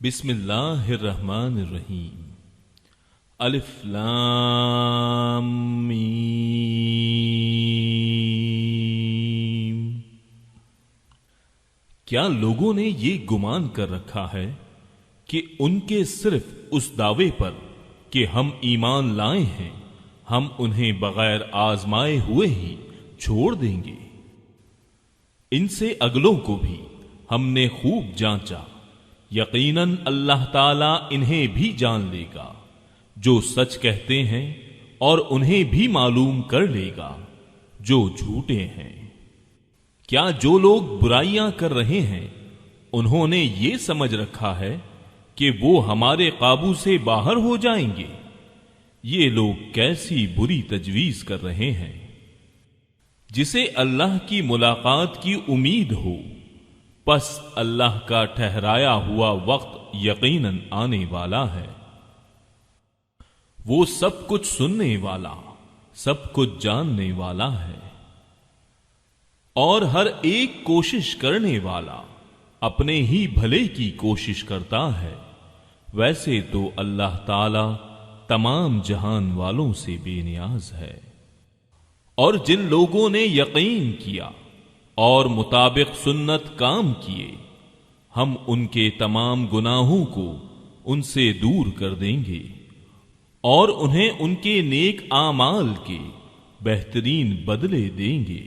بسم اللہ الرحمن الرحیم الف لام میم۔ کیا لوگوں نے یہ گمان کر رکھا ہے کہ ان کے صرف اس دعوے پر کہ ہم ایمان لائے ہیں ہم انہیں بغیر آزمائے ہوئے ہی چھوڑ دیں گے؟ ان سے اگلوں کو بھی ہم نے خوب جانچا، یقیناً اللہ تعالیٰ انہیں بھی جان لے گا جو سچ کہتے ہیں، اور انہیں بھی معلوم کر لے گا جو جھوٹے ہیں۔ کیا جو لوگ برائیاں کر رہے ہیں انہوں نے یہ سمجھ رکھا ہے کہ وہ ہمارے قابو سے باہر ہو جائیں گے؟ یہ لوگ کیسی بری تجویز کر رہے ہیں۔ جسے اللہ کی ملاقات کی امید ہو، پس اللہ کا ٹھہرایا ہوا وقت یقیناً آنے والا ہے۔ وہ سب کچھ سننے والا، سب کچھ جاننے والا ہے، اور ہر ایک کوشش کرنے والا اپنے ہی بھلے کی کوشش کرتا ہے۔ ویسے تو اللہ تعالی تمام جہان والوں سے بے نیاز ہے۔ اور جن لوگوں نے یقین کیا اور مطابق سنت کام کیے، ہم ان کے تمام گناہوں کو ان سے دور کر دیں گے اور انہیں ان کے نیک اعمال کے بہترین بدلے دیں گے۔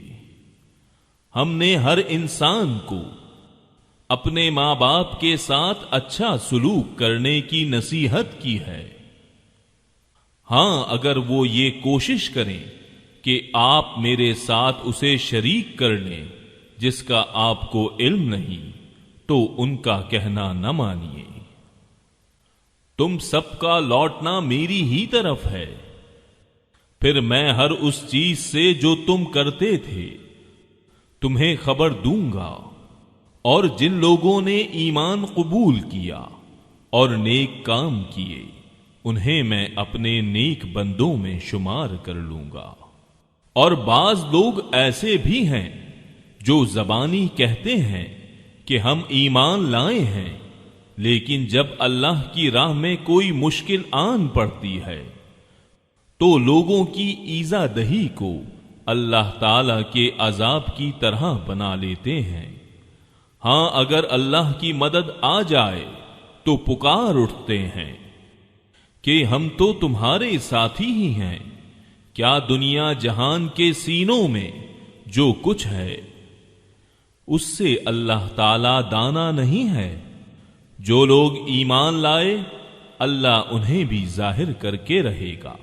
ہم نے ہر انسان کو اپنے ماں باپ کے ساتھ اچھا سلوک کرنے کی نصیحت کی ہے۔ ہاں، اگر وہ یہ کوشش کریں کہ آپ میرے ساتھ اسے شریک کر لیں جس کا آپ کو علم نہیں، تو ان کا کہنا نہ مانیے۔ تم سب کا لوٹنا میری ہی طرف ہے، پھر میں ہر اس چیز سے جو تم کرتے تھے تمہیں خبر دوں گا۔ اور جن لوگوں نے ایمان قبول کیا اور نیک کام کیے انہیں میں اپنے نیک بندوں میں شمار کر لوں گا۔ اور بعض لوگ ایسے بھی ہیں جو زبانی کہتے ہیں کہ ہم ایمان لائے ہیں، لیکن جب اللہ کی راہ میں کوئی مشکل آن پڑتی ہے تو لوگوں کی ایذا دہی کو اللہ تعالی کے عذاب کی طرح بنا لیتے ہیں۔ ہاں، اگر اللہ کی مدد آ جائے تو پکار اٹھتے ہیں کہ ہم تو تمہارے ساتھی ہی ہیں۔ کیا دنیا جہان کے سینوں میں جو کچھ ہے اس سے اللہ تعالی دانا نہیں ہے؟ جو لوگ ایمان لائے اللہ انہیں بھی ظاہر کر کے رہے گا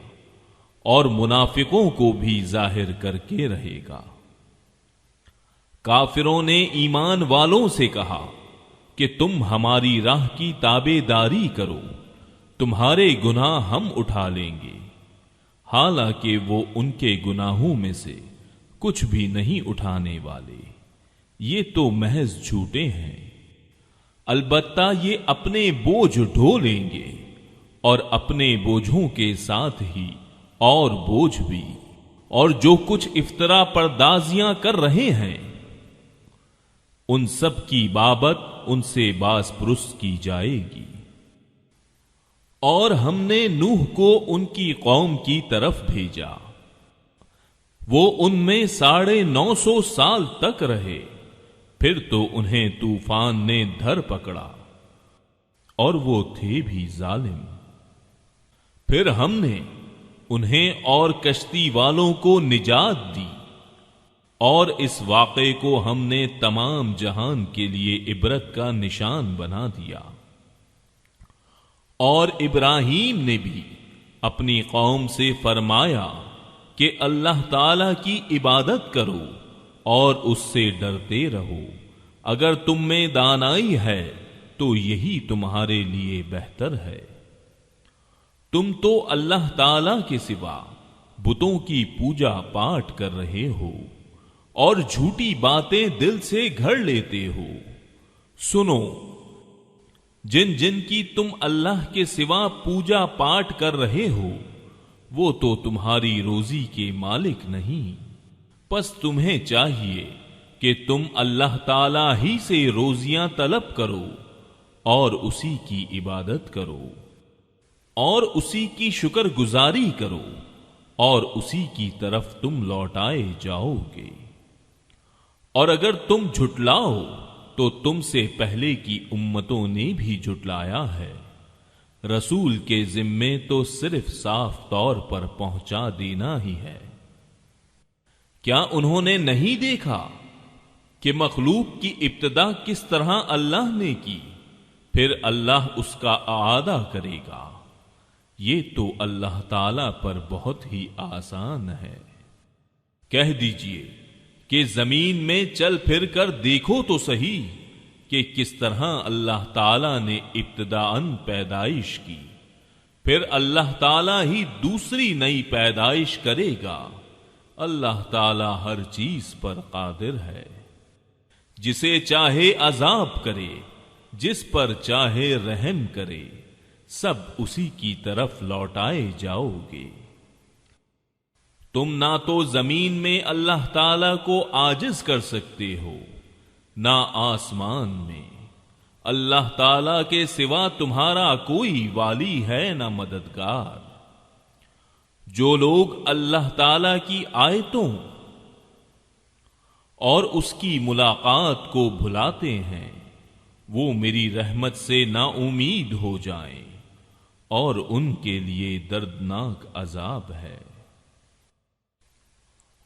اور منافقوں کو بھی ظاہر کر کے رہے گا۔ کافروں نے ایمان والوں سے کہا کہ تم ہماری راہ کی تابع داری کرو، تمہارے گناہ ہم اٹھا لیں گے، حالانکہ وہ ان کے گناہوں میں سے کچھ بھی نہیں اٹھانے والے۔ یہ تو محض جھوٹے ہیں، البتہ یہ اپنے بوجھ ڈھو لیں گے اور اپنے بوجھوں کے ساتھ ہی اور بوجھ بھی، اور جو کچھ افطرا پردازیاں کر رہے ہیں ان سب کی بابت ان سے باز پرس کی جائے گی۔ اور ہم نے نوح کو ان کی قوم کی طرف بھیجا، وہ ان میں 950 سال تک رہے، پھر تو انہیں طوفان نے دھر پکڑا اور وہ تھے بھی ظالم۔ پھر ہم نے انہیں اور کشتی والوں کو نجات دی، اور اس واقعے کو ہم نے تمام جہان کے لیے عبرت کا نشان بنا دیا۔ اور ابراہیم نے بھی اپنی قوم سے فرمایا کہ اللہ تعالی کی عبادت کرو اور اس سے ڈرتے رہو، اگر تم میں دانائی ہے تو یہی تمہارے لیے بہتر ہے۔ تم تو اللہ تعالی کے سوا بتوں کی پوجا پاٹ کر رہے ہو اور جھوٹی باتیں دل سے گھڑ لیتے ہو۔ سنو، جن جن کی تم اللہ کے سوا پوجا پاٹ کر رہے ہو وہ تو تمہاری روزی کے مالک نہیں، پس تمہیں چاہیے کہ تم اللہ تعالی ہی سے روزیاں طلب کرو اور اسی کی عبادت کرو اور اسی کی شکر گزاری کرو اور اسی کی طرف تم لوٹائے جاؤ گے۔ اور اگر تم جھٹلاؤ تو تم سے پہلے کی امتوں نے بھی جھٹلایا ہے، رسول کے ذمے تو صرف صاف طور پر پہنچا دینا ہی ہے۔ کیا انہوں نے نہیں دیکھا کہ مخلوق کی ابتدا کس طرح اللہ نے کی، پھر اللہ اس کا اعادہ کرے گا؟ یہ تو اللہ تعالی پر بہت ہی آسان ہے۔ کہہ دیجئے کہ زمین میں چل پھر کر دیکھو تو صحیح کہ کس طرح اللہ تعالی نے ابتداءً پیدائش کی، پھر اللہ تعالی ہی دوسری نئی پیدائش کرے گا۔ اللہ تعالی ہر چیز پر قادر ہے، جسے چاہے عذاب کرے، جس پر چاہے رحم کرے، سب اسی کی طرف لوٹائے جاؤ گے۔ تم نہ تو زمین میں اللہ تعالی کو عاجز کر سکتے ہو، نہ آسمان میں۔ اللہ تعالی کے سوا تمہارا کوئی والی ہے نہ مددگار۔ جو لوگ اللہ تعالی کی آیتوں اور اس کی ملاقات کو بھلاتے ہیں، وہ میری رحمت سے نا امید ہو جائیں اور ان کے لیے دردناک عذاب ہے۔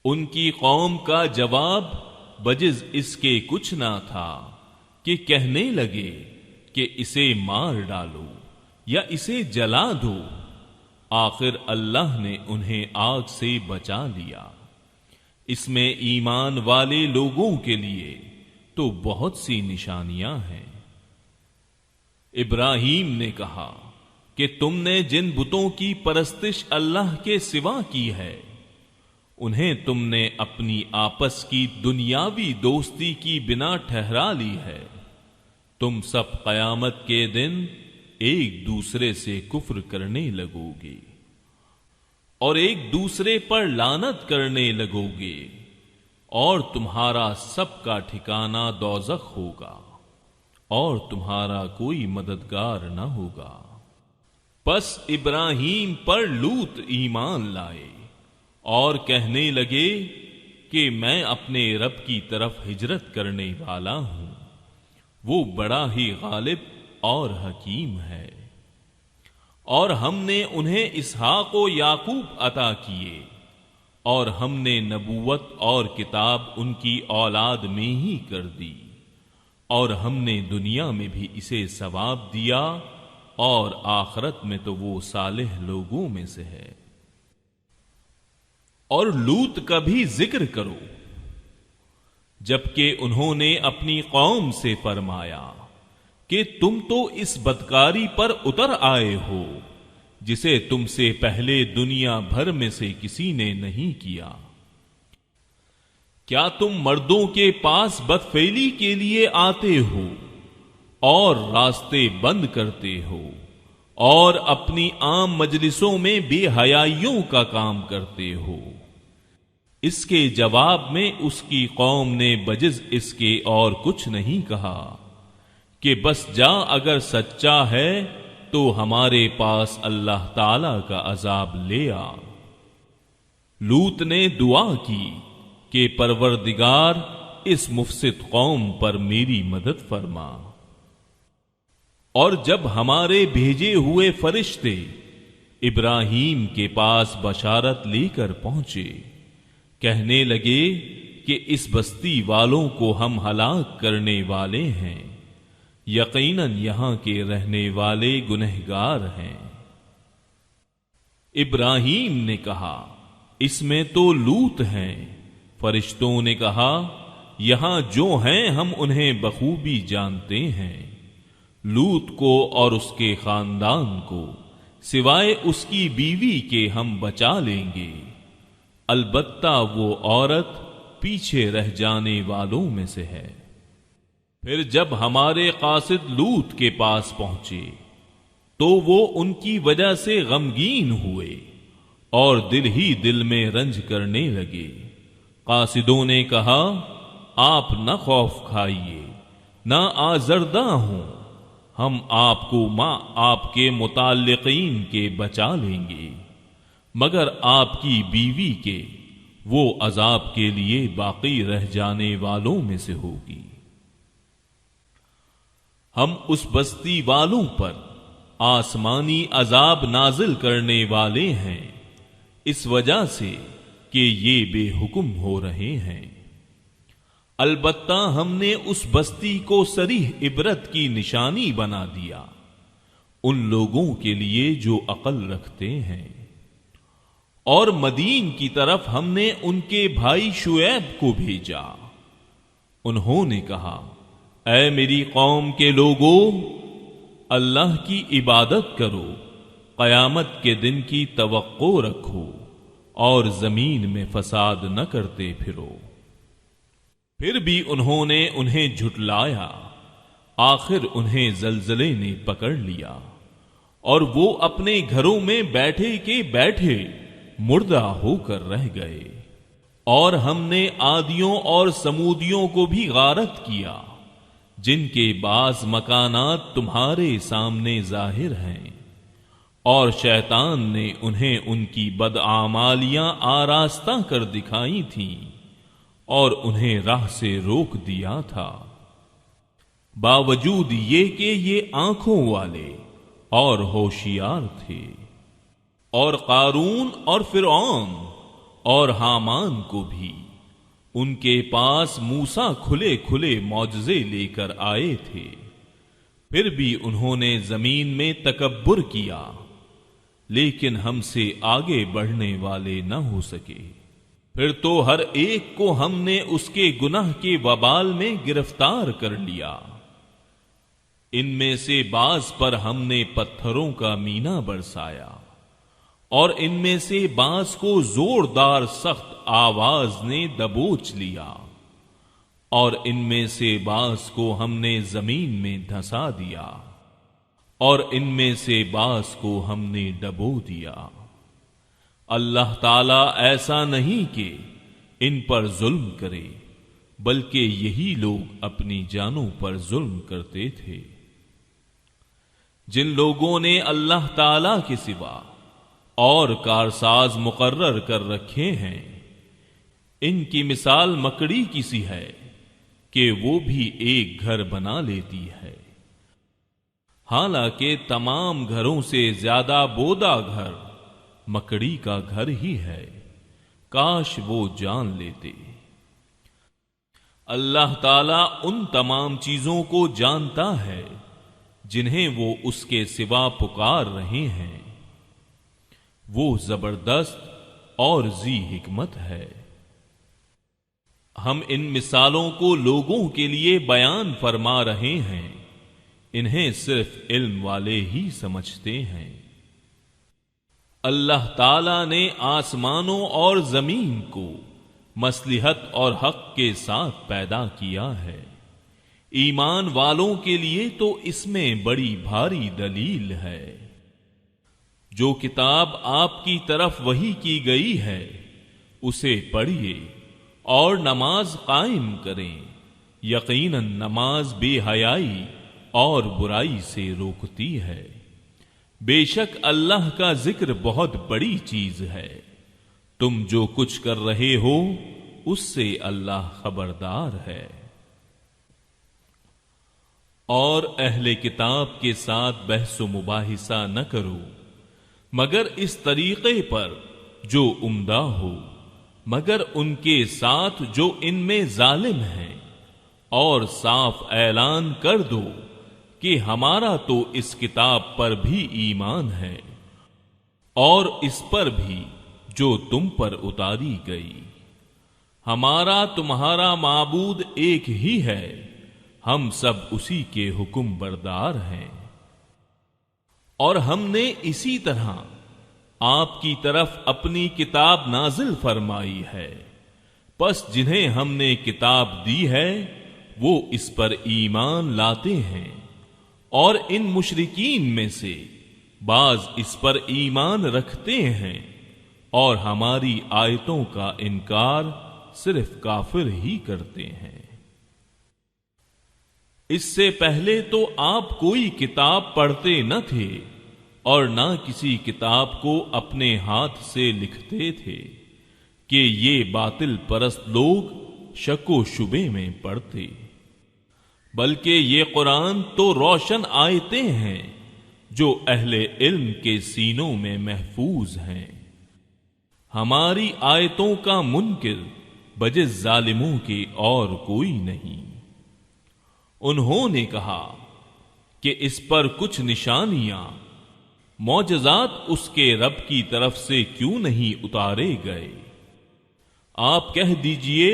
ان کی قوم کا جواب بجز اس کے کچھ نہ تھا کہ کہنے لگے کہ اسے مار ڈالو یا اسے جلا دو۔ آخر اللہ نے انہیں آگ سے بچا لیا۔ اس میں ایمان والے لوگوں کے لیے تو بہت سی نشانیاں ہیں۔ ابراہیم نے کہا کہ تم نے جن بتوں کی پرستش اللہ کے سوا کی ہے، انہیں تم نے اپنی آپس کی دنیاوی دوستی کی بنا ٹھہرا لی ہے۔ تم سب قیامت کے دن ایک دوسرے سے کفر کرنے لگو گے اور ایک دوسرے پر لعنت کرنے لگو گے، اور تمہارا سب کا ٹھکانہ دوزخ ہوگا اور تمہارا کوئی مددگار نہ ہوگا۔ پس ابراہیم پر لوط ایمان لائے اور کہنے لگے کہ میں اپنے رب کی طرف ہجرت کرنے والا ہوں، وہ بڑا ہی غالب اور حکیم ہے۔ اور ہم نے انہیں اسحاق و یعقوب عطا کیے، اور ہم نے نبوت اور کتاب ان کی اولاد میں ہی کر دی، اور ہم نے دنیا میں بھی اسے ثواب دیا، اور آخرت میں تو وہ صالح لوگوں میں سے ہے۔ اور لوط کا بھی ذکر کرو، جبکہ انہوں نے اپنی قوم سے فرمایا کہ تم تو اس بدکاری پر اتر آئے ہو جسے تم سے پہلے دنیا بھر میں سے کسی نے نہیں کیا۔ کیا تم مردوں کے پاس بدفعلی کے لیے آتے ہو اور راستے بند کرتے ہو اور اپنی عام مجلسوں میں بے حیائیوں کا کام کرتے ہو؟ اس کے جواب میں اس کی قوم نے بجز اس کے اور کچھ نہیں کہا کہ بس جا، اگر سچا ہے تو ہمارے پاس اللہ تعالی کا عذاب لے آ۔ لوط نے دعا کی کہ پروردگار اس مفسد قوم پر میری مدد فرما۔ اور جب ہمارے بھیجے ہوئے فرشتے ابراہیم کے پاس بشارت لے کر پہنچے، کہنے لگے کہ اس بستی والوں کو ہم ہلاک کرنے والے ہیں، یقیناً یہاں کے رہنے والے گنہگار ہیں۔ ابراہیم نے کہا اس میں تو لوط ہیں۔ فرشتوں نے کہا یہاں جو ہیں ہم انہیں بخوبی جانتے ہیں۔ لوط کو اور اس کے خاندان کو سوائے اس کی بیوی کے ہم بچا لیں گے، البتہ وہ عورت پیچھے رہ جانے والوں میں سے ہے۔ پھر جب ہمارے قاصد لوط کے پاس پہنچے تو وہ ان کی وجہ سے غمگین ہوئے اور دل ہی دل میں رنج کرنے لگے۔ قاصدوں نے کہا آپ نہ خوف کھائیے، نہ آزردہ ہوں، ہم آپ کو آپ کے متعلقین کے بچا لیں گے، مگر آپ کی بیوی کے وہ عذاب کے لیے باقی رہ جانے والوں میں سے ہوگی۔ ہم اس بستی والوں پر آسمانی عذاب نازل کرنے والے ہیں، اس وجہ سے کہ یہ بے حکم ہو رہے ہیں۔ البتہ ہم نے اس بستی کو صریح عبرت کی نشانی بنا دیا ان لوگوں کے لیے جو عقل رکھتے ہیں۔ اور مدین کی طرف ہم نے ان کے بھائی شعیب کو بھیجا، انہوں نے کہا اے میری قوم کے لوگوں، اللہ کی عبادت کرو، قیامت کے دن کی توقع رکھو اور زمین میں فساد نہ کرتے پھرو۔ پھر بھی انہوں نے انہیں جھٹلایا، آخر انہیں زلزلے نے پکڑ لیا اور وہ اپنے گھروں میں بیٹھے کے بیٹھے مردہ ہو کر رہ گئے۔ اور ہم نے عادیوں اور سمودیوں کو بھی غارت کیا، جن کے بعض مکانات تمہارے سامنے ظاہر ہیں، اور شیطان نے انہیں ان کی بدعمالیاں آراستہ کر دکھائی تھیں اور انہیں راہ سے روک دیا تھا، باوجود یہ کہ یہ آنکھوں والے اور ہوشیار تھے۔ اور قارون اور فرعون اور حامان کو بھی ان کے پاس موسیٰ کھلے کھلے معجزے لے کر آئے تھے، پھر بھی انہوں نے زمین میں تکبر کیا، لیکن ہم سے آگے بڑھنے والے نہ ہو سکے۔ پھر تو ہر ایک کو ہم نے اس کے گناہ کے وبال میں گرفتار کر لیا۔ ان میں سے بعض پر ہم نے پتھروں کا مینا برسایا، اور ان میں سے بعض کو زوردار سخت آواز نے دبوچ لیا، اور ان میں سے بعض کو ہم نے زمین میں دھسا دیا، اور ان میں سے بعض کو ہم نے ڈبو دیا۔ اللہ تعالیٰ ایسا نہیں کہ ان پر ظلم کرے، بلکہ یہی لوگ اپنی جانوں پر ظلم کرتے تھے۔ جن لوگوں نے اللہ تعالیٰ کے سوا اور کارساز مقرر کر رکھے ہیں، ان کی مثال مکڑی کی سی ہے کہ وہ بھی ایک گھر بنا لیتی ہے، حالانکہ تمام گھروں سے زیادہ بودا گھر مکڑی کا گھر ہی ہے، کاش وہ جان لیتے۔ اللہ تعالیٰ ان تمام چیزوں کو جانتا ہے جنہیں وہ اس کے سوا پکار رہے ہیں، وہ زبردست اور ذی حکمت ہے۔ ہم ان مثالوں کو لوگوں کے لیے بیان فرما رہے ہیں، انہیں صرف علم والے ہی سمجھتے ہیں۔ اللہ تعالی نے آسمانوں اور زمین کو مصلحت اور حق کے ساتھ پیدا کیا ہے، ایمان والوں کے لیے تو اس میں بڑی بھاری دلیل ہے۔ جو کتاب آپ کی طرف وحی کی گئی ہے اسے پڑھیے اور نماز قائم کریں، یقیناً نماز بے حیائی اور برائی سے روکتی ہے۔ بے شک اللہ کا ذکر بہت بڑی چیز ہے، تم جو کچھ کر رہے ہو اس سے اللہ خبردار ہے۔ اور اہل کتاب کے ساتھ بحث و مباحثہ نہ کرو مگر اس طریقے پر جو عمدہ ہو، مگر ان کے ساتھ جو ان میں ظالم ہیں، اور صاف اعلان کر دو کہ ہمارا تو اس کتاب پر بھی ایمان ہے اور اس پر بھی جو تم پر اتاری گئی، ہمارا تمہارا معبود ایک ہی ہے، ہم سب اسی کے حکم بردار ہیں۔ اور ہم نے اسی طرح آپ کی طرف اپنی کتاب نازل فرمائی ہے، پس جنہیں ہم نے کتاب دی ہے وہ اس پر ایمان لاتے ہیں، اور ان مشرکین میں سے بعض اس پر ایمان رکھتے ہیں، اور ہماری آیتوں کا انکار صرف کافر ہی کرتے ہیں۔ اس سے پہلے تو آپ کوئی کتاب پڑھتے نہ تھے اور نہ کسی کتاب کو اپنے ہاتھ سے لکھتے تھے کہ یہ باطل پرست لوگ شک و شبے میں پڑتے، بلکہ یہ قرآن تو روشن آیتیں ہیں جو اہل علم کے سینوں میں محفوظ ہیں۔ ہماری آیتوں کا منکر بجز ظالموں کے اور کوئی نہیں۔ انہوں نے کہا کہ اس پر کچھ نشانیاں، معجزات اس کے رب کی طرف سے کیوں نہیں اتارے گئے؟ آپ کہہ دیجئے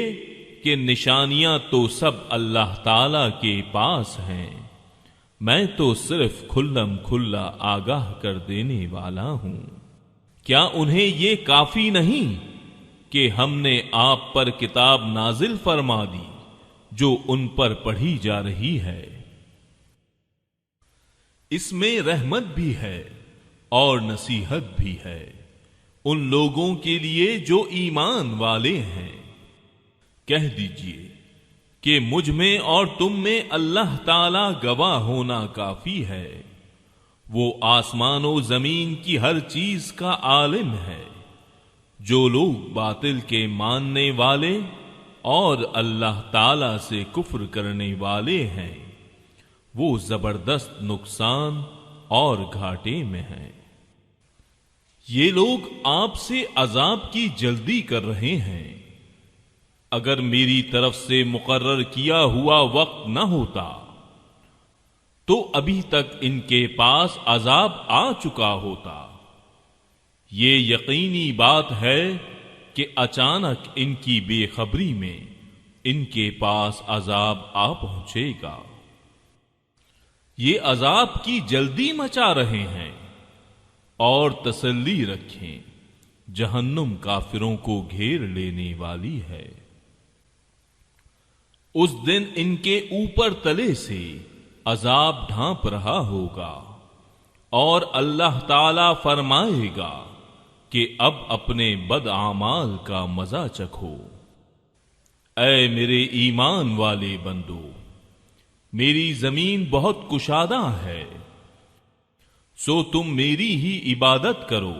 کہ نشانیاں تو سب اللہ تعالی کے پاس ہیں، میں تو صرف کھلم کھلا آگاہ کر دینے والا ہوں۔ کیا انہیں یہ کافی نہیں کہ ہم نے آپ پر کتاب نازل فرما دی جو ان پر پڑھی جا رہی ہے؟ اس میں رحمت بھی ہے اور نصیحت بھی ہے ان لوگوں کے لیے جو ایمان والے ہیں۔ کہہ دیجئے کہ مجھ میں اور تم میں اللہ تعالی گواہ ہونا کافی ہے، وہ آسمان و زمین کی ہر چیز کا عالم ہے۔ جو لوگ باطل کے ماننے والے اور اللہ تعالی سے کفر کرنے والے ہیں، وہ زبردست نقصان اور گھاٹے میں ہیں۔ یہ لوگ آپ سے عذاب کی جلدی کر رہے ہیں۔ اگر میری طرف سے مقرر کیا ہوا وقت نہ ہوتا تو ابھی تک ان کے پاس عذاب آ چکا ہوتا۔ یہ یقینی بات ہے کہ اچانک ان کی بے خبری میں ان کے پاس عذاب آ پہنچے گا۔ یہ عذاب کی جلدی مچا رہے ہیں، اور تسلی رکھیں جہنم کافروں کو گھیر لینے والی ہے۔ اس دن ان کے اوپر تلے سے عذاب ڈھانپ رہا ہوگا، اور اللہ تعالی فرمائے گا کہ اب اپنے بد اعمال کا مزہ چکھو۔ اے میرے ایمان والے بندو، میری زمین بہت کشادہ ہے، سو تم میری ہی عبادت کرو۔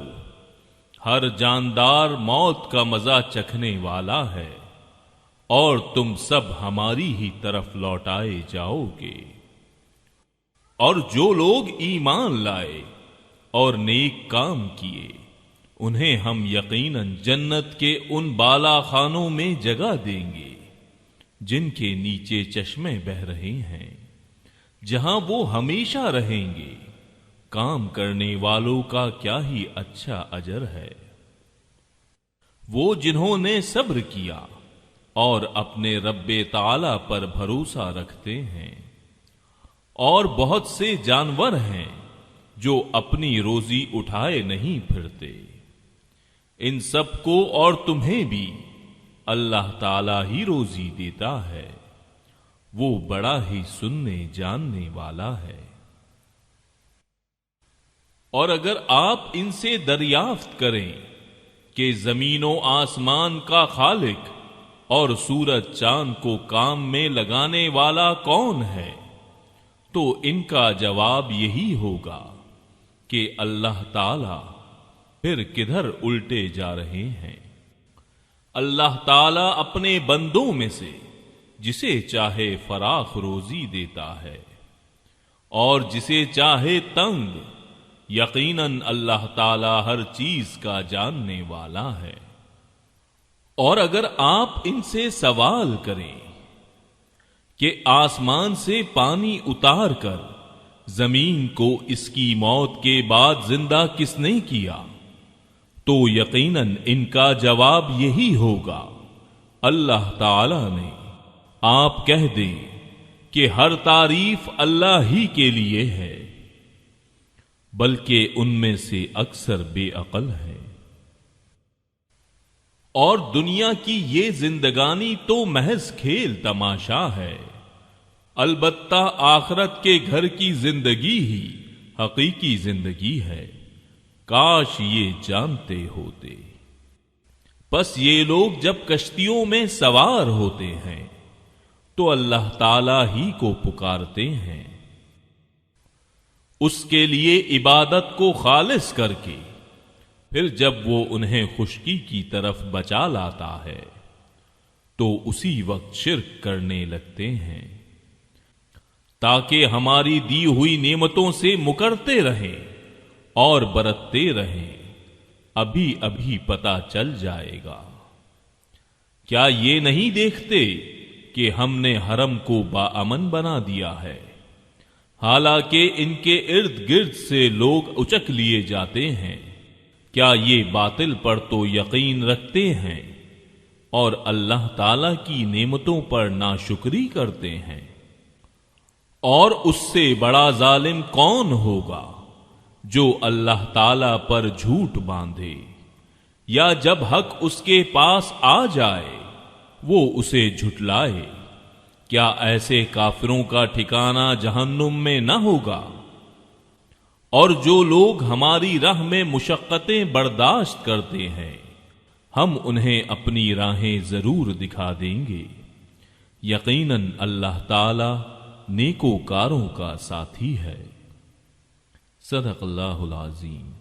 ہر جاندار موت کا مزہ چکھنے والا ہے، اور تم سب ہماری ہی طرف لوٹائے جاؤ گے۔ اور جو لوگ ایمان لائے اور نیک کام کیے، انہیں ہم یقیناً جنت کے ان بالا خانوں میں جگہ دیں گے جن کے نیچے چشمے بہ رہے ہیں، جہاں وہ ہمیشہ رہیں گے۔ کام کرنے والوں کا کیا ہی اچھا اجر ہے۔ وہ جنہوں نے صبر کیا اور اپنے رب تعالی پر بھروسہ رکھتے ہیں، اور بہت سے جانور ہیں جو اپنی روزی اٹھائے نہیں پھرتے، ان سب کو اور تمہیں بھی اللہ تعالی ہی روزی دیتا ہے، وہ بڑا ہی سننے جاننے والا ہے۔ اور اگر آپ ان سے دریافت کریں کہ زمین و آسمان کا خالق اور سورج چاند کو کام میں لگانے والا کون ہے، تو ان کا جواب یہی ہوگا کہ اللہ تعالی۔ پھر کدھر الٹے جا رہے ہیں؟ اللہ تعالی اپنے بندوں میں سے جسے چاہے فراخ روزی دیتا ہے اور جسے چاہے تنگ۔ یقیناً اللہ تعالی ہر چیز کا جاننے والا ہے۔ اور اگر آپ ان سے سوال کریں کہ آسمان سے پانی اتار کر زمین کو اس کی موت کے بعد زندہ کس نے کیا، تو یقیناً ان کا جواب یہی ہوگا اللہ تعالی نے۔ آپ کہہ دیں کہ ہر تعریف اللہ ہی کے لیے ہے، بلکہ ان میں سے اکثر بے عقل ہے۔ اور دنیا کی یہ زندگانی تو محض کھیل تماشا ہے، البتہ آخرت کے گھر کی زندگی ہی حقیقی زندگی ہے، کاش یہ جانتے ہوتے۔ پس یہ لوگ جب کشتیوں میں سوار ہوتے ہیں تو اللہ تعالی ہی کو پکارتے ہیں، اس کے لیے عبادت کو خالص کر کے پھر جب وہ انہیں خشکی کی طرف بچا لاتا ہے تو اسی وقت شرک کرنے لگتے ہیں، تاکہ ہماری دی ہوئی نعمتوں سے مکرتے رہیں اور برتتے رہیں، ابھی ابھی پتہ چل جائے گا۔ کیا یہ نہیں دیکھتے کہ ہم نے حرم کو باامن بنا دیا ہے، حالانکہ ان کے ارد گرد سے لوگ اچک لیے جاتے ہیں؟ کیا یہ باطل پر تو یقین رکھتے ہیں اور اللہ تعالی کی نعمتوں پر ناشکری کرتے ہیں؟ اور اس سے بڑا ظالم کون ہوگا جو اللہ تعالی پر جھوٹ باندھے یا جب حق اس کے پاس آ جائے وہ اسے جھٹلائے؟ کیا ایسے کافروں کا ٹھکانہ جہنم میں نہ ہوگا؟ اور جو لوگ ہماری راہ میں مشقتیں برداشت کرتے ہیں ہم انہیں اپنی راہیں ضرور دکھا دیں گے، یقیناً اللہ تعالی نیکوکاروں کا ساتھی ہے۔ صدق اللہ العظیم۔